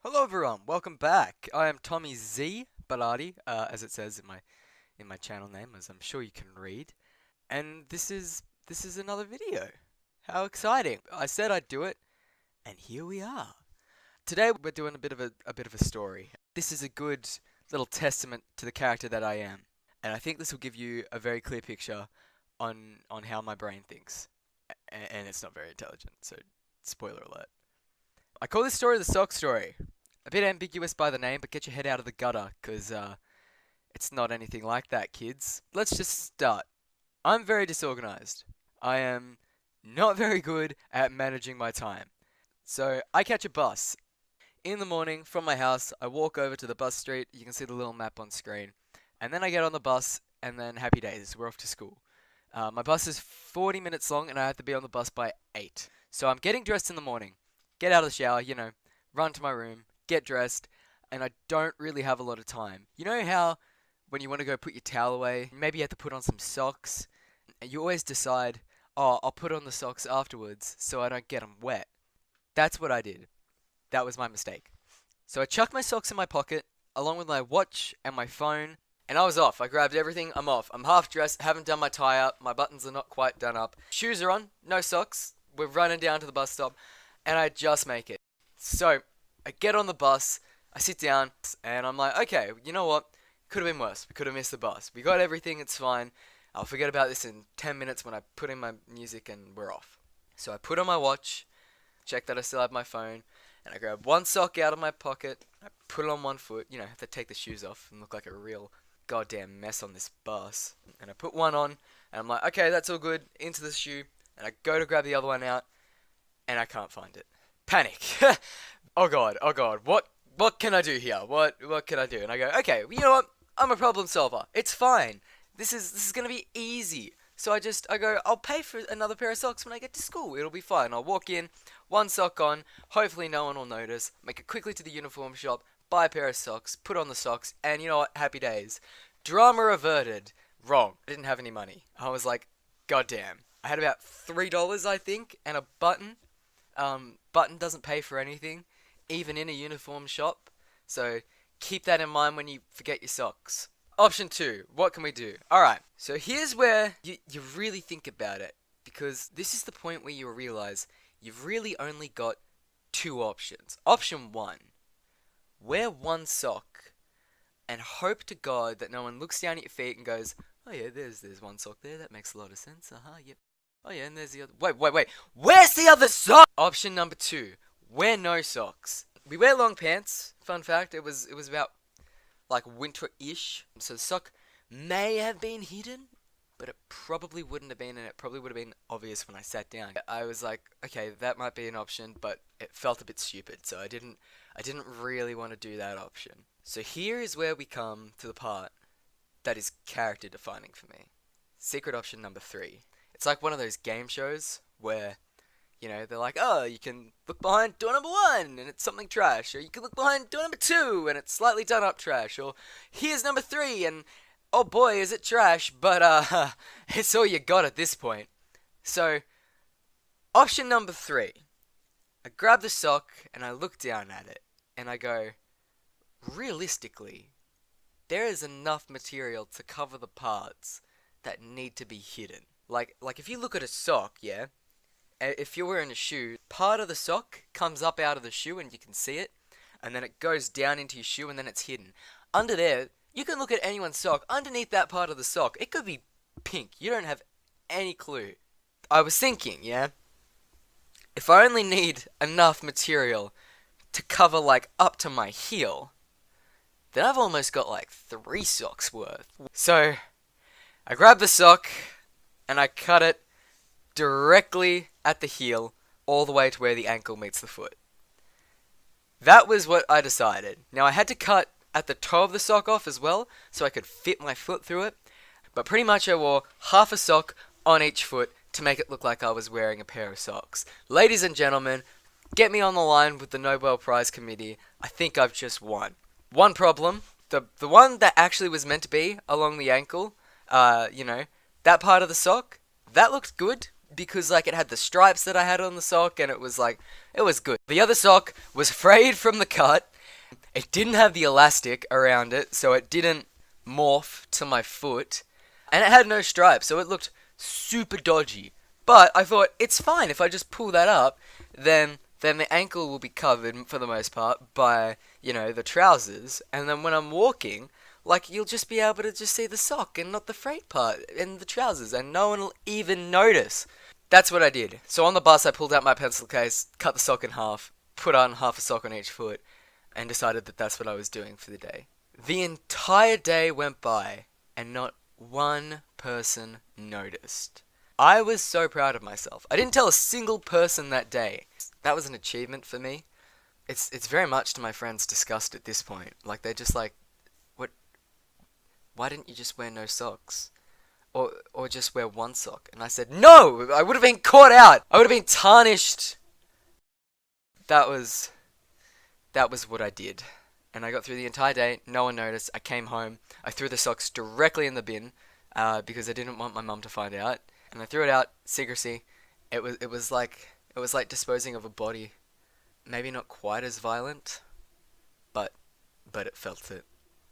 Hello everyone, welcome back. I am Tommy Z Bellardi, as it says in my channel name, as I'm sure you can read. And this is another video. How exciting! I said I'd do it, and here we are. Today we're doing a bit of a story. This is a good little testament to the character that I am, and I think this will give you a very clear picture on how my brain thinks. And it's not very intelligent, so spoiler alert. I call this story the sock story. A bit ambiguous by the name, but get your head out of the gutter, because it's not anything like that, kids. Let's just start. I'm very disorganized. I am not very good at managing my time. So I catch a bus. In the morning, from my house, I walk over to the bus street. You can see the little map on screen. And then I get on the bus, and then happy days, we're off to school. My bus is 40 minutes long, and I have to be on the bus by 8. So I'm getting dressed in the morning. Get out of the shower, run to my room, get dressed, and I don't really have a lot of time. You know how when you want to go put your towel away, maybe you have to put on some socks, and you always decide, oh, I'll put on the socks afterwards so I don't get them wet. That's what I did. That was my mistake. So I chucked my socks in my pocket, along with my watch and my phone, and I was off. I grabbed everything, I'm off. I'm half dressed, haven't done my tie up, my buttons are not quite done up. Shoes are on, no socks, we're running down to the bus stop, and I just make it. So, I get on the bus, I sit down, and I'm like, okay, you know what? Could have been worse. We could have missed the bus. We got everything, it's fine. I'll forget about this in 10 minutes when I put in my music and we're off. So I put on my watch, check that I still have my phone, and I grab one sock out of my pocket, I put it on one foot, have to take the shoes off and look like a real goddamn mess on this bus. And I put one on, and I'm like, okay, that's all good, into the shoe, and I go to grab the other one out, and I can't find it. Panic. Oh god, what can I do here? What can I do? And I go, okay, you know what? I'm a problem solver. It's fine. This is gonna be easy. So I go, I'll pay for another pair of socks when I get to school. It'll be fine. I'll walk in, one sock on, hopefully no one will notice, make it quickly to the uniform shop, buy a pair of socks, put on the socks, and you know what? Happy days. Drama averted. Wrong. I didn't have any money. I was like, goddamn. I had about $3, I think, and a button. Button doesn't pay for anything, even in a uniform shop. So keep that in mind when you forget your socks. Option 2, what can we do? Alright, so here's where you really think about it, because this is the point where you realize you've really only got two options. Option 1, wear one sock and hope to God that no one looks down at your feet and goes, oh yeah, there's one sock there, that makes a lot of sense, yep. Oh yeah, and there's the other. Wait. Where's the other sock? Option number 2. Wear no socks. We wear long pants. Fun fact, it was about like winter-ish. So the sock may have been hidden, but it probably wouldn't have been, and it probably would have been obvious when I sat down. I was like, okay, that might be an option, but it felt a bit stupid, so I didn't really want to do that option. So here is where we come to the part that is character defining for me. Secret option number 3. It's like one of those game shows where, they're like, oh, you can look behind door number 1 and it's something trash, or you can look behind door number 2 and it's slightly done up trash, or here's number 3 and oh boy, is it trash, but it's all you got at this point. So, option number 3. I grab the sock and I look down at it and I go, realistically, there is enough material to cover the parts that need to be hidden. Like if you look at a sock, yeah, if you're wearing a shoe, part of the sock comes up out of the shoe and you can see it, and then it goes down into your shoe and then it's hidden. Under there, you can look at anyone's sock. Underneath that part of the sock, it could be pink. You don't have any clue. I was thinking, yeah, if I only need enough material to cover like up to my heel, then I've almost got like 3 socks worth. So, I grab the sock and I cut it directly at the heel, all the way to where the ankle meets the foot. That was what I decided. Now I had to cut at the toe of the sock off as well, so I could fit my foot through it, but pretty much I wore half a sock on each foot to make it look like I was wearing a pair of socks. Ladies and gentlemen, get me on the line with the Nobel Prize Committee. I think I've just won. One problem, the one that actually was meant to be along the ankle, that part of the sock, that looked good because it had the stripes that I had on the sock and it was good. The other sock was frayed from the cut It didn't have the elastic around it, so it didn't morph to my foot. And it had no stripes, so it looked super dodgy. But I thought it's fine if I just pull that up, then the ankle will be covered for the most part by, the trousers, and then when I'm walking, like you'll just be able to just see the sock and not the frayed part and the trousers, and no one will even notice. That's what I did. So on the bus, I pulled out my pencil case, cut the sock in half, put on half a sock on each foot, and decided that that's what I was doing for the day. The entire day went by, and not one person noticed. I was so proud of myself. I didn't tell a single person that day. That was an achievement for me. It's very much to my friends' disgust at this point. Like they're just like, "What? Why didn't you just wear no socks? Or just wear one sock?" And I said, "No! I would have been caught out. I would have been tarnished." That was that was what I did. And I got through the entire day, no one noticed. I came home, I threw the socks directly in the bin because I didn't want my mum to find out. And I threw it out, secrecy. It was like disposing of a body. Maybe not quite as violent, but but it felt it.